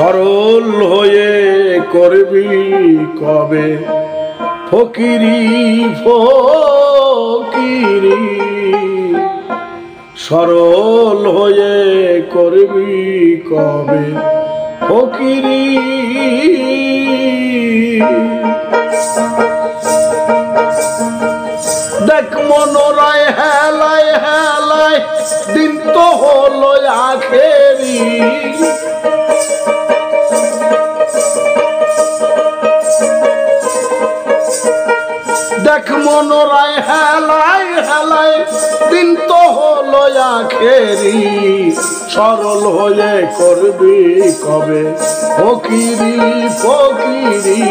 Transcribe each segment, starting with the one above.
সরল হয়ে করবি কবে ফকিরি ফকিরি, সরল হয়ে করবি কবে ফকিরি। দেখ মনোরায় হেলায় হেলায় দিন তো হলো আখেরি, দেখ মনোরায় হেলায় হেলায় দিন তো হলো আখেরি, সরল হয়ে করবি কবে ফকিরি ফকিরি,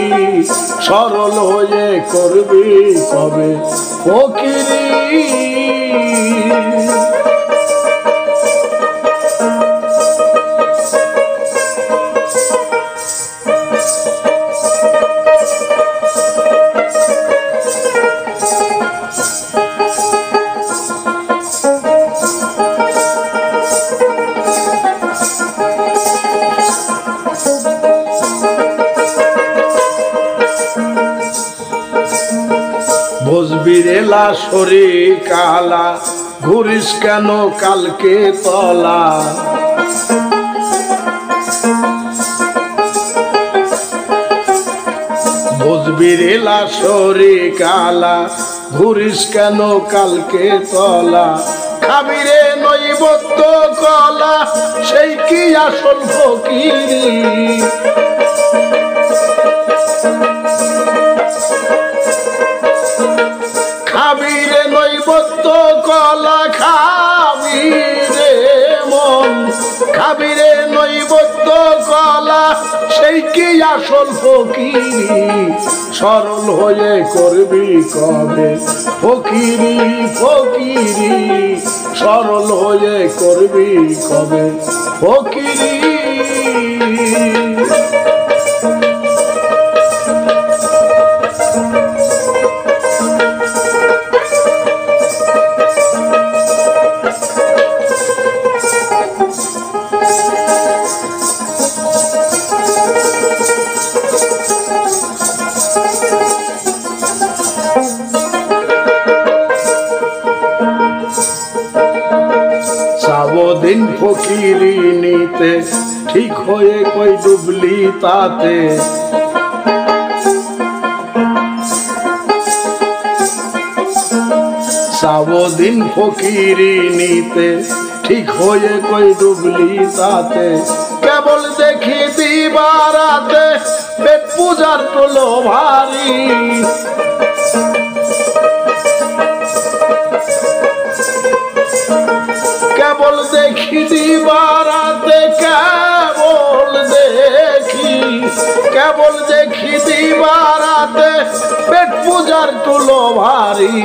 সরল হয়ে করবি কবে ফকিরি। বসবিরেলা শরী কালা ঘুরিস কেন কালকে তলা, বসবিরেলা শরী কালা ঘুরিস কেন কালকে তলা, খাবিরে নৈবত্য কলা সেই কি আসল ফকিরি, খাবিরে নৈবত্য কলা খাবিরে মন, খাবিরে নৈবত্য কলা সেই কি আসল ফকিরি, সরল হয়ে করবি কবে ফকিরি ফকিরি, সরল হয়ে করবি কবে ফকিরি। সাবদিন ফকিরি নিতে ঠিক হয়ে কই ডুবলি তাতে, সাবদিন ফকিরি নিতে ঠিক হয়ে কই ডুবলি তাতে, কেবল দেখি দিবারাতে পেট পূজার টোলো ভারী, কেবল দেখি দিবারাতে কেবল দেখি, কেবল দেখি দিবারাতে পেট পূজার তুলো ভারী,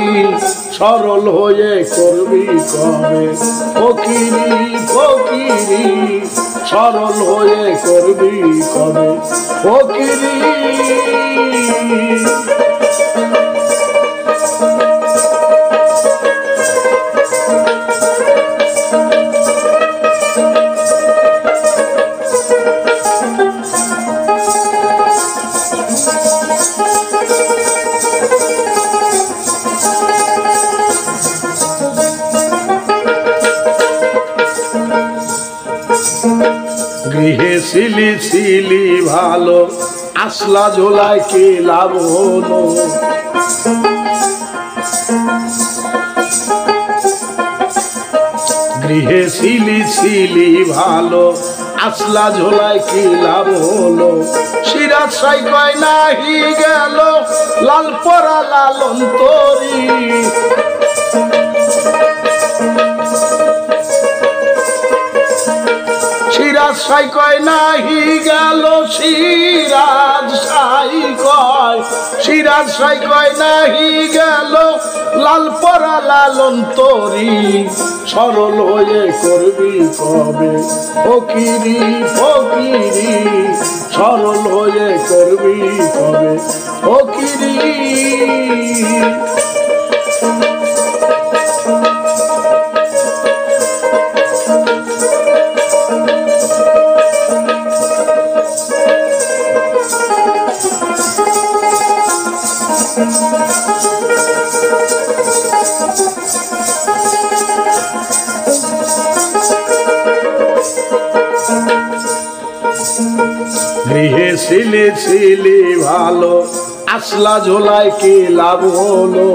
সরল হয়ে করবি কবে ফকিরি ফকিরি, সরল হয়ে করবি কবে ফকিরি। গৃহে ছিলি ছিলি ভালো আসলা ঝোলায় কি লাভ হলো, গৃহে ছিলি ছিলি ভালো আসলা ঝোলায় কি লাভ হলো, সিরাজ সাই কয় নাহি গেল লাল পরা লালন তরি, সিরাজ সাই কয় নাহি গেল, সিরাজ সাই কয়, সিরাজ সাই কয় নাহি গেল লাল পরা লালন তরি, সরল হয়ে করবি কবে ফকিরি ফকিরি, সরল হয়ে করবি কবে ফকিরি। ছিলি ছিলি ভালো আসলা ঝোলায় কি লাভ হলো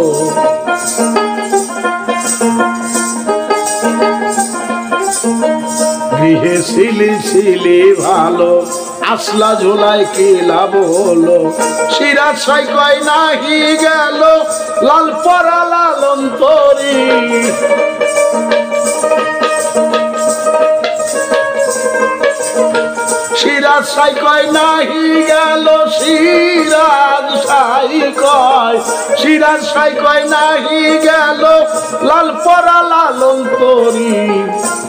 গৃহে ছিলি ছিলি ভালো আসলা ঝোলায় কি লাভ হলো সিরাজ সাই কয় নাহি গেল লাল পরা লালন তরি সিরাজ সাই কয় নাহি গেল সিরাজ সাই কয় নাহি গেল লাল পরা লালন তরি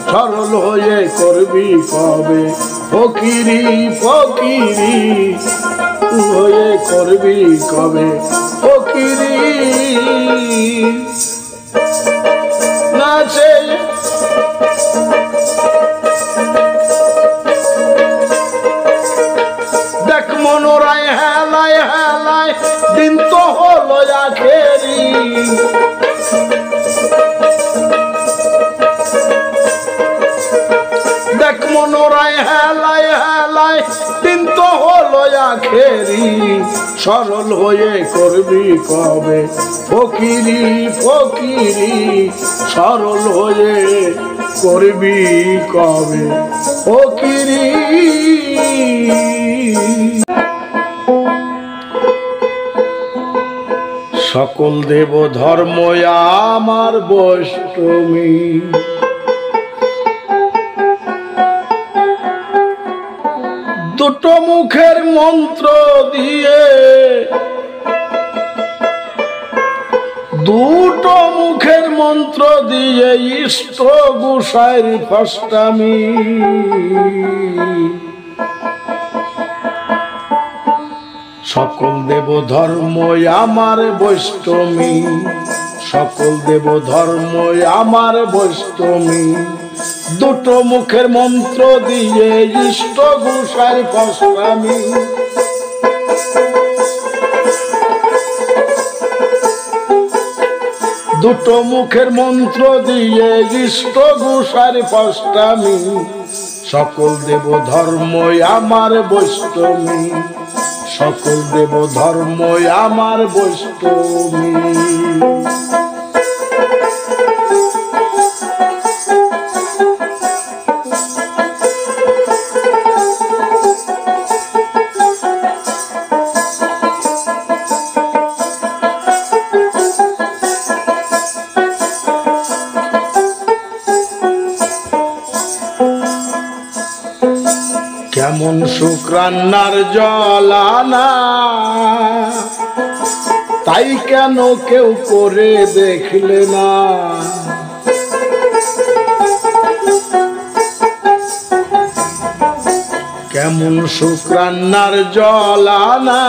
সরল হয়ে করবি কবে ফকিরি ফকিরি হয়ে করবি কবে ফকিরি নাচে দেখ মনোরায় হেলায় হেলায় দিন তো হলো আখেরি দেখ মনোরায় হেলায় হেলায় দিন তো হলো আখেরি সরল হয়ে করবি কবে ফকিরি ফকিরি সরল হয়ে করবি কবে ফকিরি সকল দেব ধর্ম আমার বৈষ্ণবী দুটো মুখের মন্ত্র দিয়ে দুটো মুখের মন্ত্র দিয়ে ইষ্ট গোসাইর ফাস্টামি সকল দেব ধর্ম আমার বৈষ্ণবী সকল দেব ধর্ম আমার বৈষ্ণবী দুটো মুখের মন্ত্র দিয়ে ইষ্ট গোসাইর ফাস্টামি দুটো মুখের মন্ত্র দিয়ে ইষ্ট গোসাইর ফাস্টামি সকল দেব ধর্ম আমার বৈষ্ণবী সকল দেব ধর্ম আমার বৈষ্ণবী কেমন শুক্রান্নার জলানা তাই কেন কেউ করে দেখলে না কেমন শুক্রান্নার জলানা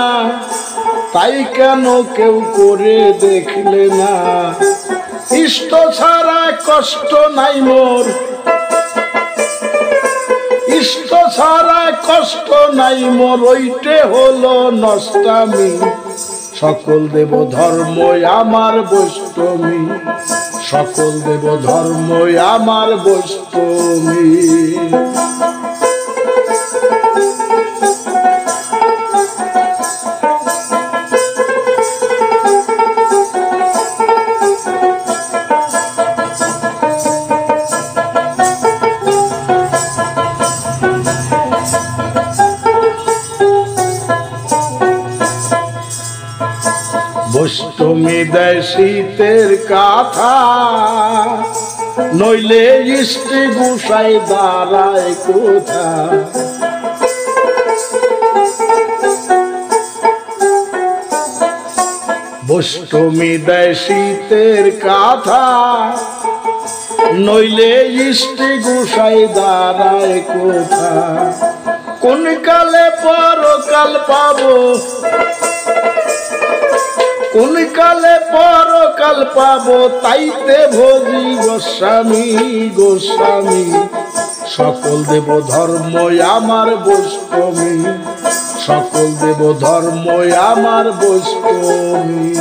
তাই কেন কেউ করে দেখলে না ইষ্ট ছাড়া কষ্ট নাই মোর ইষ্ট ছাড়া কষ্ট নাই মোর ওইটে হলো নষ্টামি সকল দেব ধর্ম আমার বৈষ্ণবী সকল দেব ধর্ম আমার বৈষ্ণবী বৈষ্ণবী দেয় শীতের কাথা নইলে ইষ্টি গোসাই দাঁড়ায় কোথা বৈষ্ণবী দেয় শীতের কাথা নইলে ইষ্টি গোসাই দাঁড়ায় কোথা কোন কালে পরকাল পাবো কোন কালে পরকাল পাবো তাইতে ভজি গোস্বামী গোস্বামী সকল দেব ধর্ম আমার বৈষ্ণবী সকল দেব ধর্ম আমার বৈষ্ণবী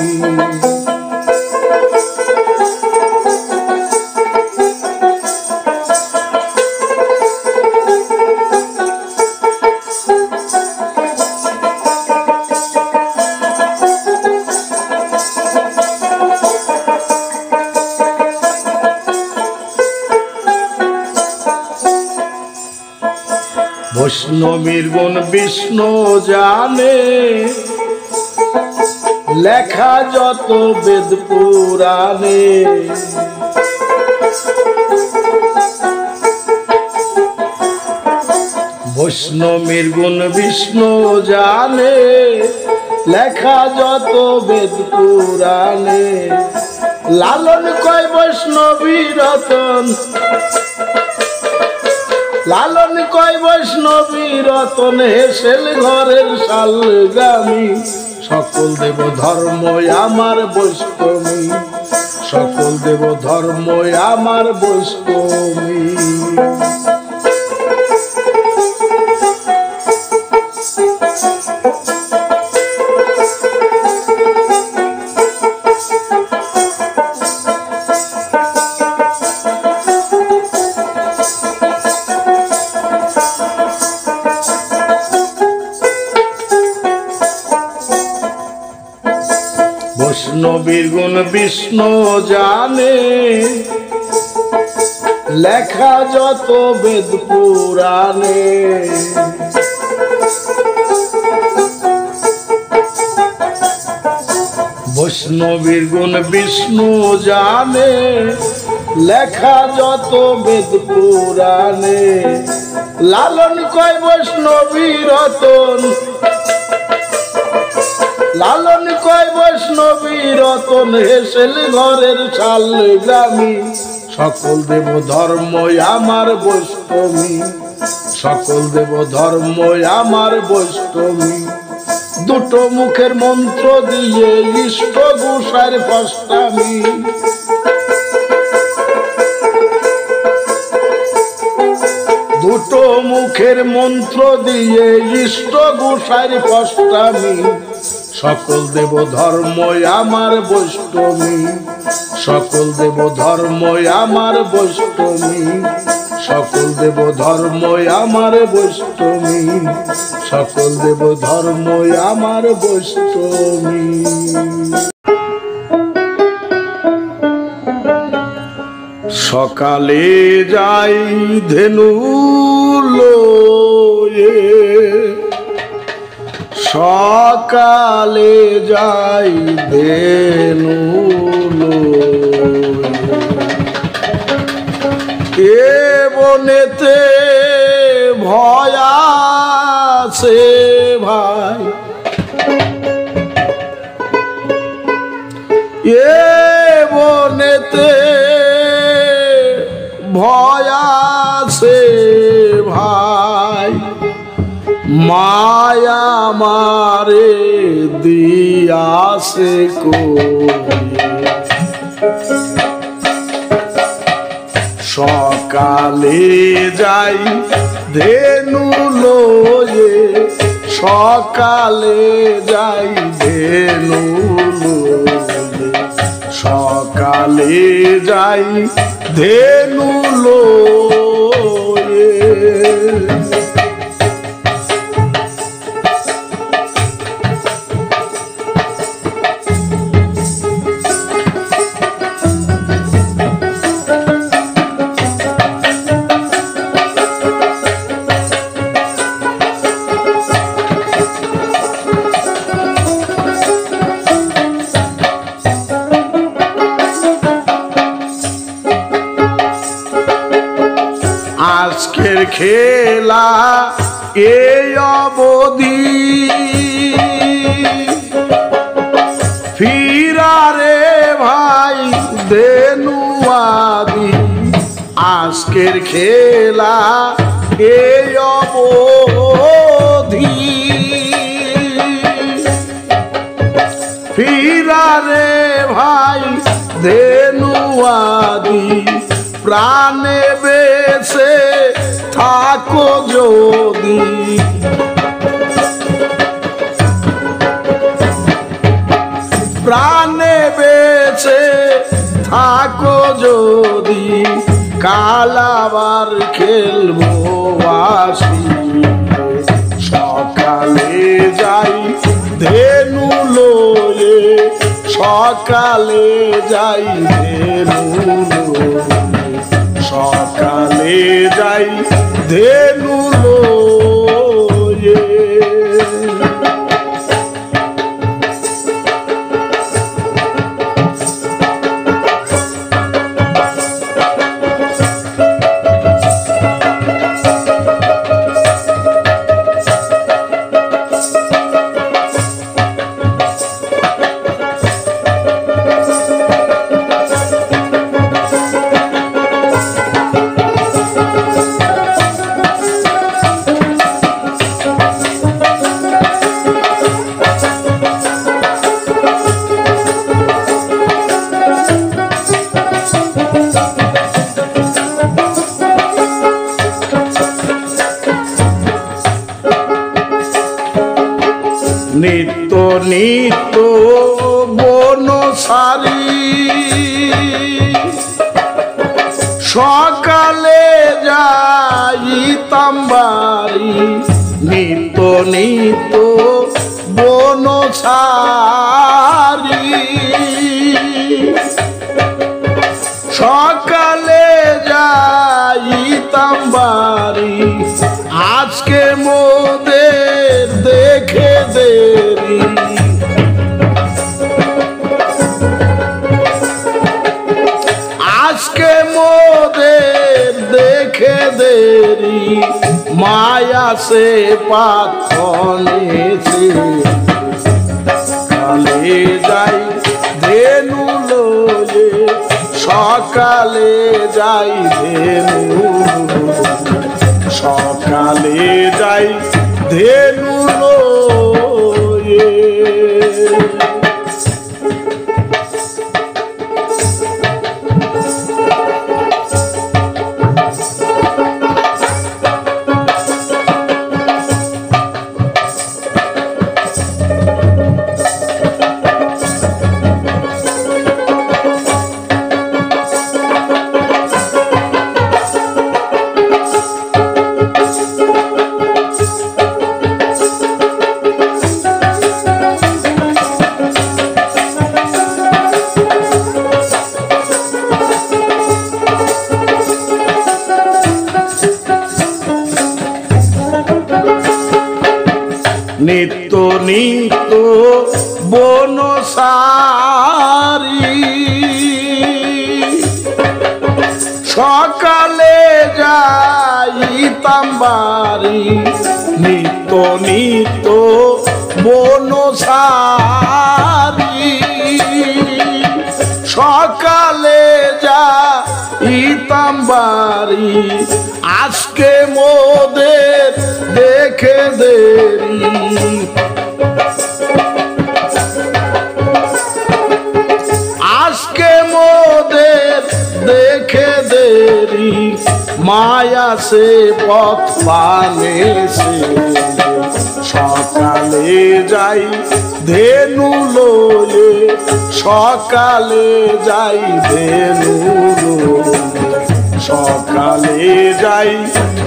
বৈষ্ণবীর গুণ বিষ্ণু জানে, লেখা যত বেদ পুরাণে। বৈষ্ণবীর গুণ বিষ্ণু জানে, লেখা যত বেদ পুরাণে। লালন কয় বৈষ্ণবী রতন, লালন কয় বৈষ্ণবী রতন, হেসেল ঘরের শালগ্রামী। সকল দেব ধর্ম আমার বৈষ্ণবী, সকল দেব ধর্ম আমার বৈষ্ণবী। বৈষ্ণবীর গুণ বিষ্ণু জানে, লেখা যত বেদ পুরাণে। বৈষ্ণবীর গুণ বিষ্ণু জানে, লেখা যত বেদ পুরাণে। লালন কয় বৈষ্ণবী রতন, লালন কয় বৈষ্ণবী রতন, হেসেল ঘরের শালগ্রামী। সকল দেব ধর্ম আমার বৈষ্ণবী, সকল দেব ধর্ম আমার বৈষ্ণবী। দুটো মুখের মন্ত্র দিয়ে ইষ্ট গোসাইর পষ্টামি। দুটো মুখের মন্ত্র দিয়ে ইষ্ট গোসাইর পষ্টামি। সকল দেব ধর্ম আমার বৈষ্ণবী, সকল দেব ধর্ম আমার বৈষ্ণবী। সকল দেব ধর্ম আমার বৈষ্ণবী, সকল দেব ধর্ম আমার বৈষ্ণবী। সকালে যাই ধেনু লয়ে, সকালে যাই ধেনু লয়ে। এ বনেতে ভয় আছে ভাই, এ বনেতে ভয় আছে ভাই। মায়া মারে দিয়াছে সকালে যাই ধেনু লয়ে, সকালে যাই ধেনু লয়ে। সকালে যাই ধেনু লয়ে। আজকের খেলা এই অবধি, ফিরারে ভাই ধেনুয়াদি। আজকের খেলা এই অবধি, ফিরারে ভাই ধেনুয়াদি। প্রাণে বেঁচে থাকো যদি, প্রাণে বেঁচে থাকো যদি। কাল আবার খেলবো আসি, সকালে যাই ধেনু লয়ে, সকালে যাই ধেনু লয়ে। সকালে যাই ধেনু লয়ে। নিত্য নিত্য বনসারি সকালে যাইতাম বাড়ি নিত্য নিত্য বনসারি সকালে যাইতাম বাড়ি আজকে মোদের দেখে দেরি আজকে মোদের দেখে দেরি মায়া সে পাথনেছে কালে যাই ধেনু লয়ে সকালে যাই ধেনু সকালে যাই ধেনু লয়ে নিত্য নিত্য বনসারি সকালে যাইতাম বাড়ি নিত্য নিত্য বনসারি সকালে যাইতাম বাড়ি আজকে মোদের দেখে দেরি আজকে মোদের দেখে দেরি মায়া সে পথ পানেছে সকালে যাই ধেনু লয়ে সকালে যাই ধেনু লয়ে সকালে যাই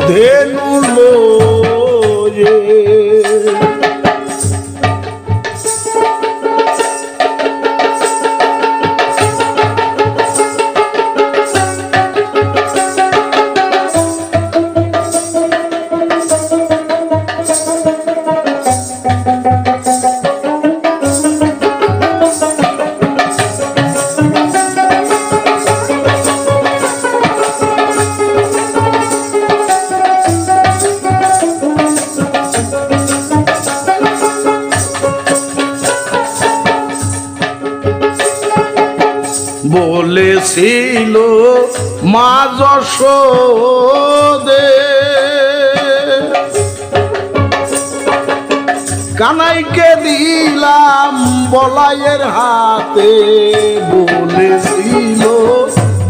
ধেনু লয়ে বলেছিল মা যশোদে কানাইকে দিলাম বলাইয়ের হাতে বলেছিল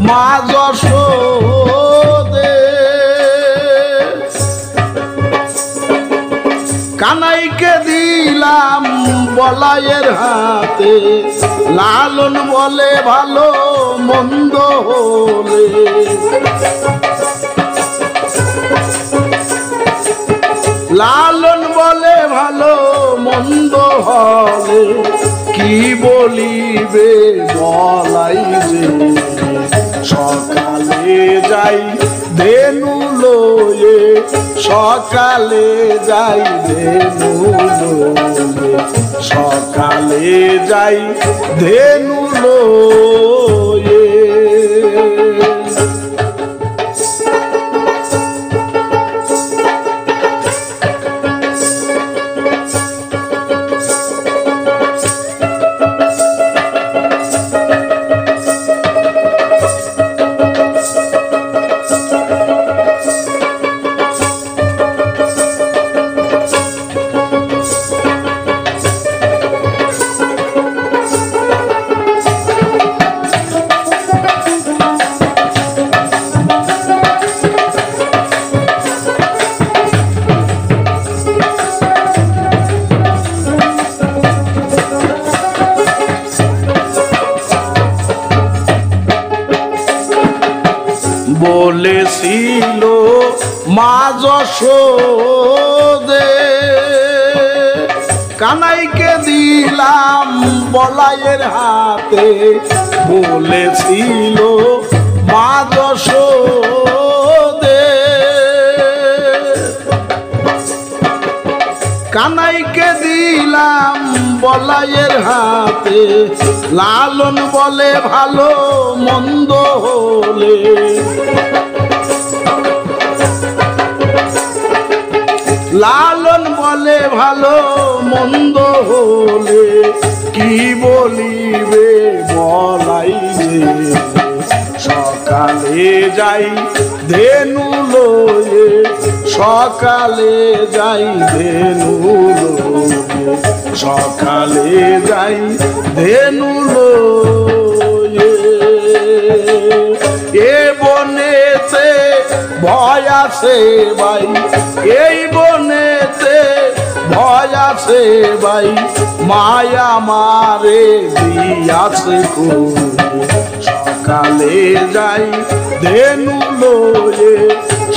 মা যশোদে কানাইকে দিলাম বলাইয়ের হাতে লালন বলে ভালো মন্দ হলে লালন বলে ভালো মন্দ হলে কি বলিবে বলাই যে সকালে যাই ধেনু লয়ে সকালে যাই ধেনু লয়ে সকালে যাই ধেনু লয়ে মা যশোদে কানাইকে দিলাম বলাইয়ের হাতে বলেছিল মা যশোদে কানাইকে দিলাম বলাইয়ের হাতে লালন বলে ভালো মন্দ হলে লালন বলে ভালো মন্দ হলে কি বলিবে বলাই সকালে যাই ধেনু লয়ে সকালে যাই ধেনু লয়ে সকালে যাই ধেনু লয়ে এ বনেতে ভয় আছে ভাই এই বনেতে ভয় আছে ভাই মায়া মারে দিয়াছে সকালে যাই ধেনু লয়ে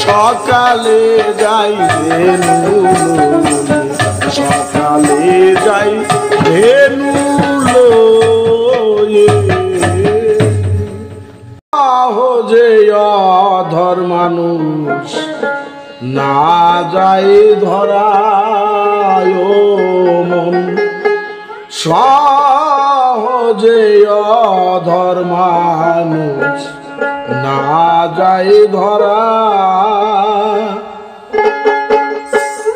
সকালে যাই ধেনু লয়ে সকালে যাই ধেনু লয়ে যে অধর মানুষ না যায় ধরায় মন সহজে অধর মানুষ না যায় ধরা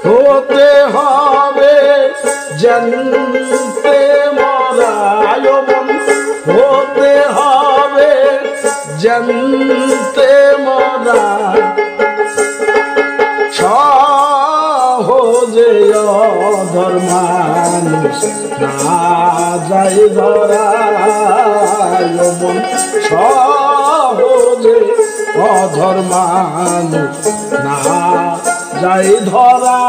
হতে হবে জানতে মরায় মন হতে হবে জানতে মরা সহজে অধর মানুষ না যায় ধরায় মন সহজে অধর মানুষ না যায় ধরা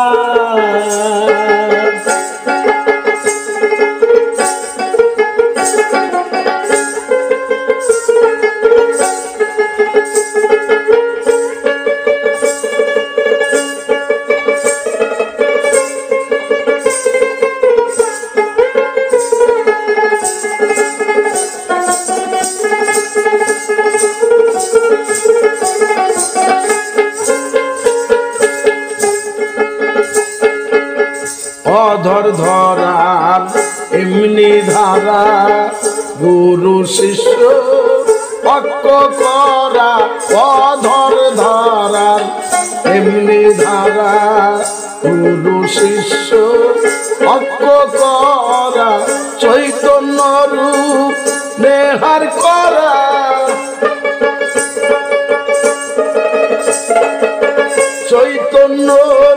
অধর ধরার এমনি ধারা গুরু শিষ্য অক্ষ করা অধর ধরার এমনি ধারা গুরু শিষ্য অক্ষ করা চৈতন্য রূপ নেহার করা চৈতন্য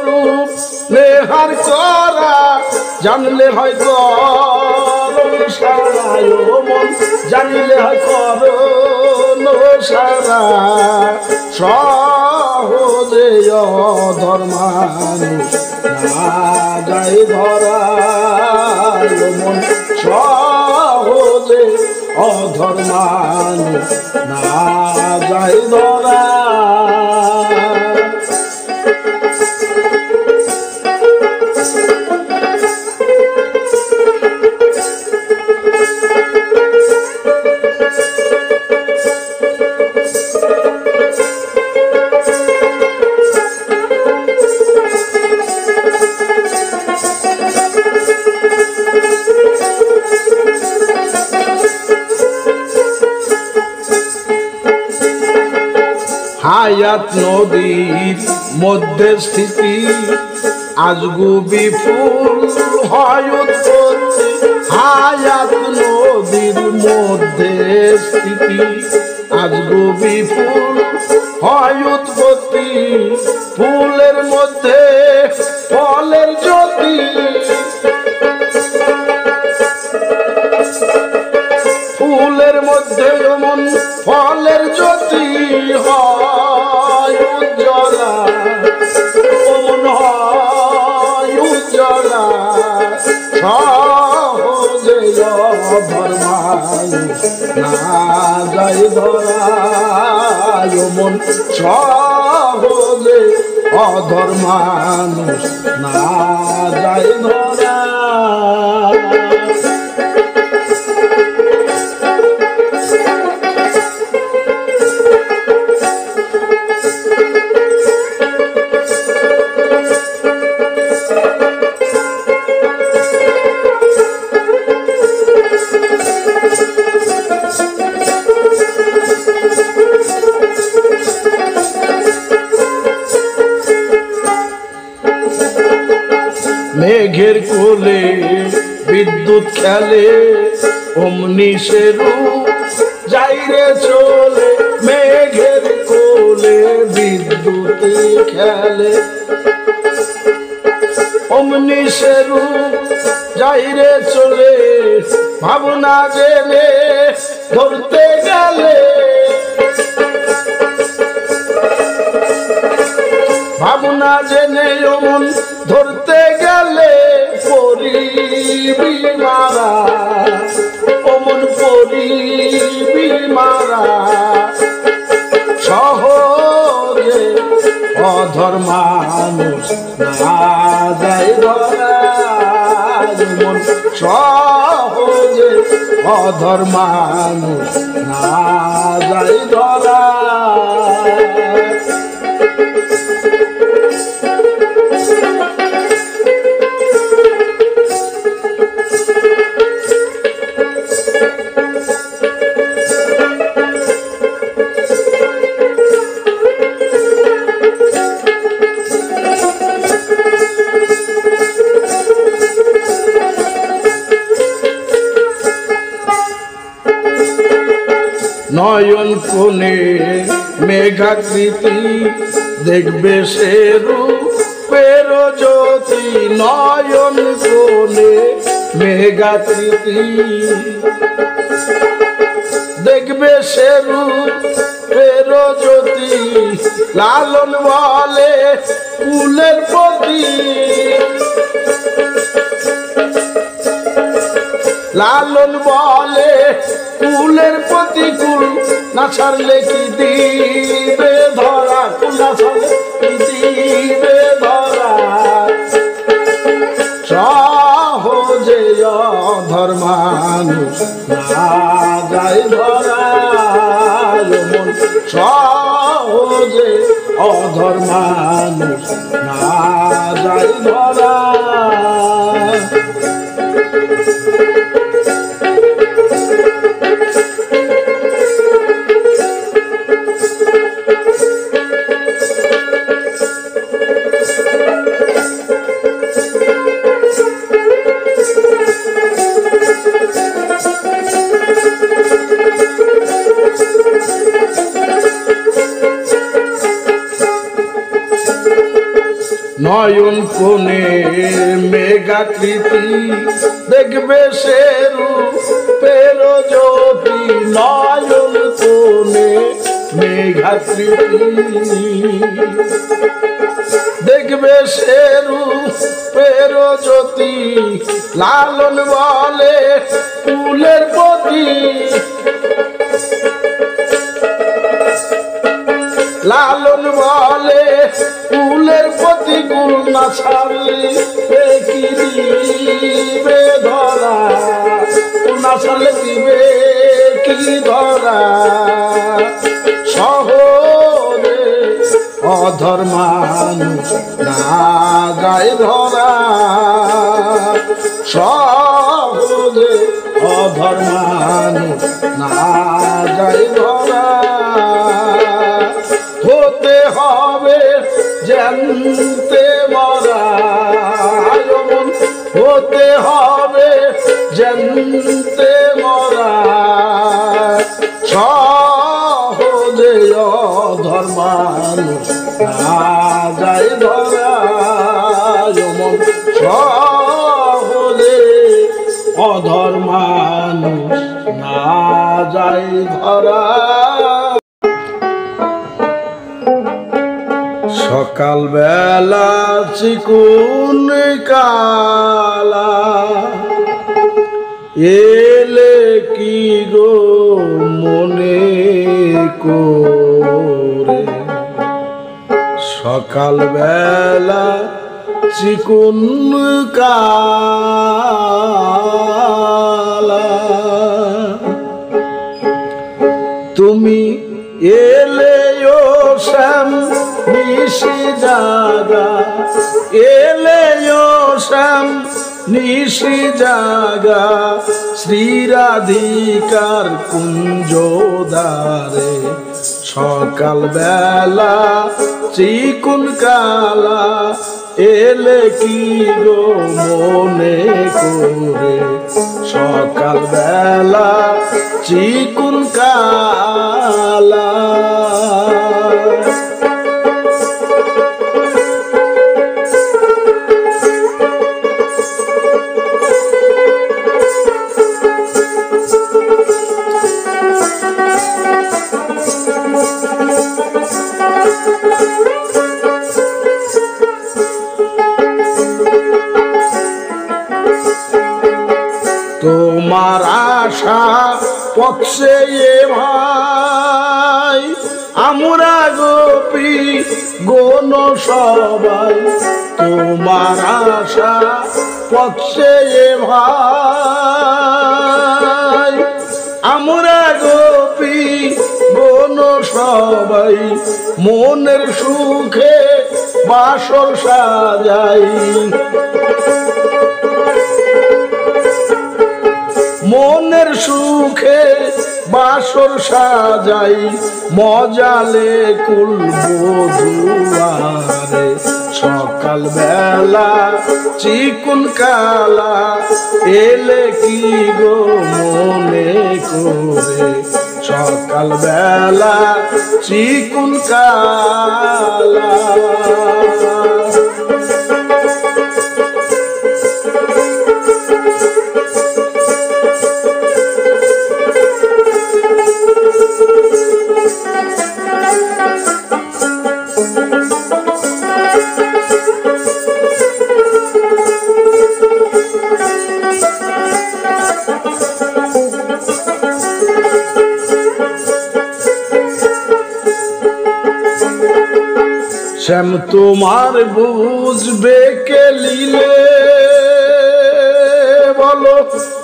রূপ নেহার করা জানলে হয় করণ সারায় মন জানলে হয় করণ সারা সহজে অধর মানুষ না যায় ধরায় মন সহজে অধর মানুষ না যায় ধরা হায়াত নদীর মধ্যে স্থিতি আজগু বিপুল হয় উৎপত্তি হায়াত নদীর মধ্যে স্থিতি আজগু বিপুল হয় উৎপত্তি ফুলের মধ্যে ফলের জ্যোতি ফুলের মধ্যে এমন ফলের জ্যোতি হয় উজ্জ্বলা অমন হয় উজ্জ্বলা সহজে অধর মানুষ না যায় ধরায় মন সহজে অধর মানুষ না যায় ধরা। মেঘের কোলে বিদ্যুৎ খেলে অমনি সে রূপ যাইরে চলে। মেঘের কোলে বিদ্যুৎ খেলে অমনি সে রূপ যাইরে চলে। ভাবনা জেনে ধরতে গেলে, ভাবনা জেনে অমন ধরতে গেলে পরিবি মারা, অমন পরিবি মারা। সহজে অধর মানুষ না যায় ধরা, মন সহজে অধর মানুষ না যায় ধরা। নয়ন কোণে মেঘাকৃতি দেখবে সে রূপের জ্যোতি। নয়ন কোণে মেঘাকৃতি দেখবে সে রূপের জ্যোতি। লালন বলে কুলের প্রতি, লালন বলে কুলের প্রতিকূল না ছাড়লে কি দিবে ধরা, কুল না ছাড়লে কি দিবে ধরা। সহজে অধর মানুষ না যায় ধরা, মন সহজে অধর মানুষ না যায় ধরা। নয়ন কোণে মেঘাকৃতি দেখবে সে রূপের জ্যোতি। নয়ন কোণে মেঘাকৃতি দেখবে সে রূপের জ্যোতি। লালন বলে কুলের প্রতি, লালন বলে কুলের প্রতিকূল না ছাড়লে কি দিবে ধরা, না ছাড়লে দিবে কি ধরা। শহরে অধর মানুষ না যায় ধরা, শহরে অধর মানুষ না যায় ধরা। হতে হবে জানতে মরা, হতে হবে জানতে মরা। সহজে অধর মানুষ না যায় ধরা, সহজে অধর মানুষ না যায় ধরা। সকাল বেলা চিকুন কালা এলে কি গো মনে করে, সকাল বেলা চিকুন কালা তুমি এলে ও শ্যাম নিশি জাগা এলে ও শ্যাম নিশি জাগা শ্রীরাধিকার কুঞ্জদারে সকাল বেলা চিকুন কালা এলে কি গো মনে করে সকাল বেলা চিকুন কালা তোমার আশা পথে ভাই আমরা গোপী গণ সবাই তোমার আশা পথে ভাই আমরা গোপী গণ সবাই মনের সুখে বাসর সাজাই মনের সুখে বাসর সাজাই মজালে কুলবধুয়ারে সকাল বেলা চিকুন কালা এলে কি গো মনে করে সকাল বেলা চিকুন কালা শ্যাম তোমার বুঝবে কে লিলে বলো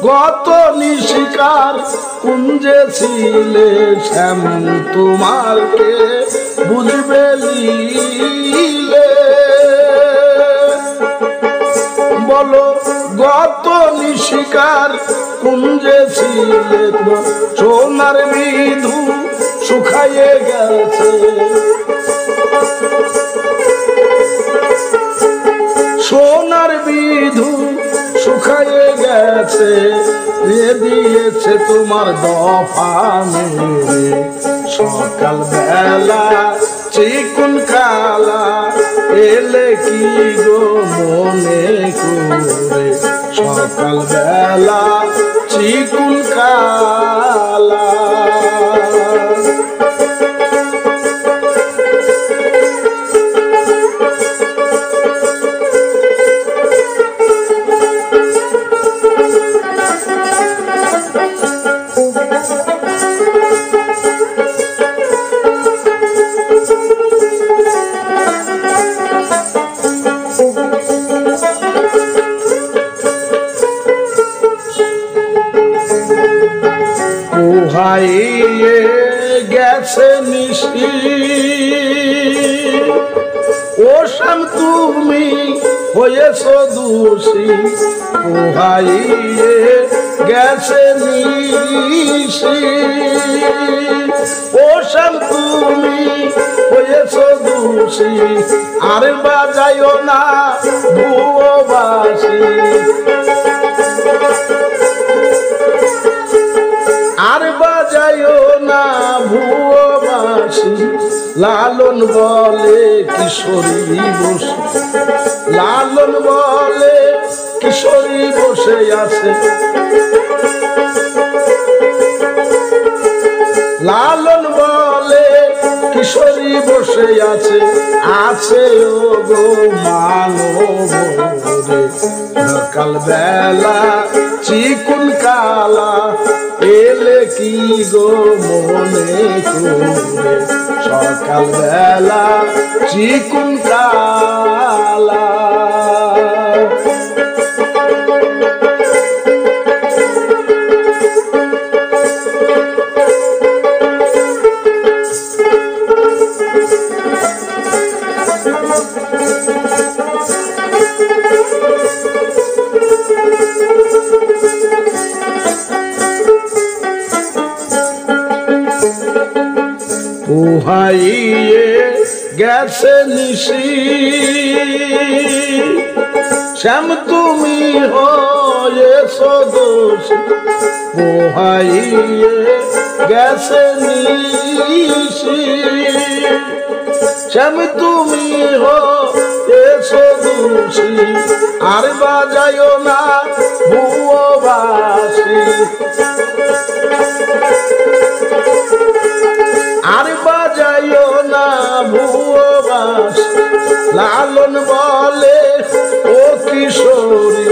গত নিশিকার কুঞ্জে ছিলে শ্যাম তোমার কে বুঝবে লিলে বলো গত নিশিকার কুঞ্জে ছিলে সোনার বিধু শুকাইয়ে গেছে সোনার বিধু শুকাইয়ে গেছে দিয়েছে তোমার দফা মেরে সকাল বেলা চিকুন কালা এলে কি গো মনে করে সকাল বেলা চিকুন কালা হাইয়ে গেছে নিশি ও শ্যাম তুমি হয়েছ দোষী হাইয়ে গেছে নিশি ও শ্যাম তুমি হয়েছ দোষী আর বাজাইও না ভুয়োবাসী আর বাজাইও না ভুয়োবাসী লালন বলে কিশোরী বসে লালন বলে কিশোরী বসে আছে লালন বলে কিশোরী বসে আছে আছে ও গো মানব সকাল বেলা চিকুন কালা এলে কি গো মনে করে সকাল বেলা চিকুন কালা। পোহাইয়ে গেছে নিশি শ্যাম তুমি হয়েছো দোষী। পোহাইয়ে গেছে নিশি শ্যাম তুমি হয়েছো দোষী। আর বাজায়ও না ভুয়ো বাঁশি, আর বাজাইও না ভুয়ো বাঁশি। লালন বলে ও কিশোরী,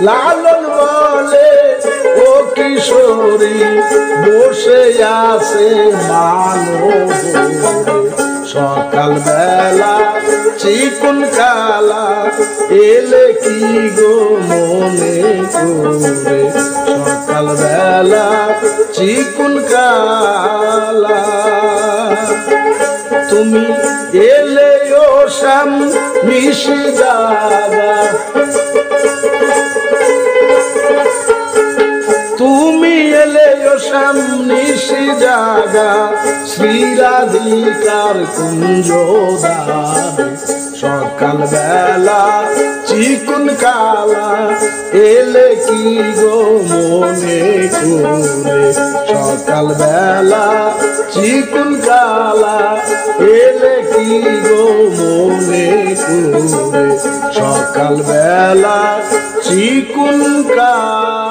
লালন বলে ও কিশোরী। বসে আছে মানব সকাল বেলা চিকুন কালা। এলে কি গো মনে করে সকাল বেলা চিকুন কালা। তুমি এলে ও শ্যাম নিশি জাগা, তুমি এলে ও শ্যাম নিশি জাগা। শ্রীরাধিকার কুঞ্জ দ্বারে সকাল বেলা চিকুন কালা। এলে কি গো মনে করে সকাল বেলা চিকুন কালা। এলে কি গো মনে করে সকাল বেলা চিকুন কালা।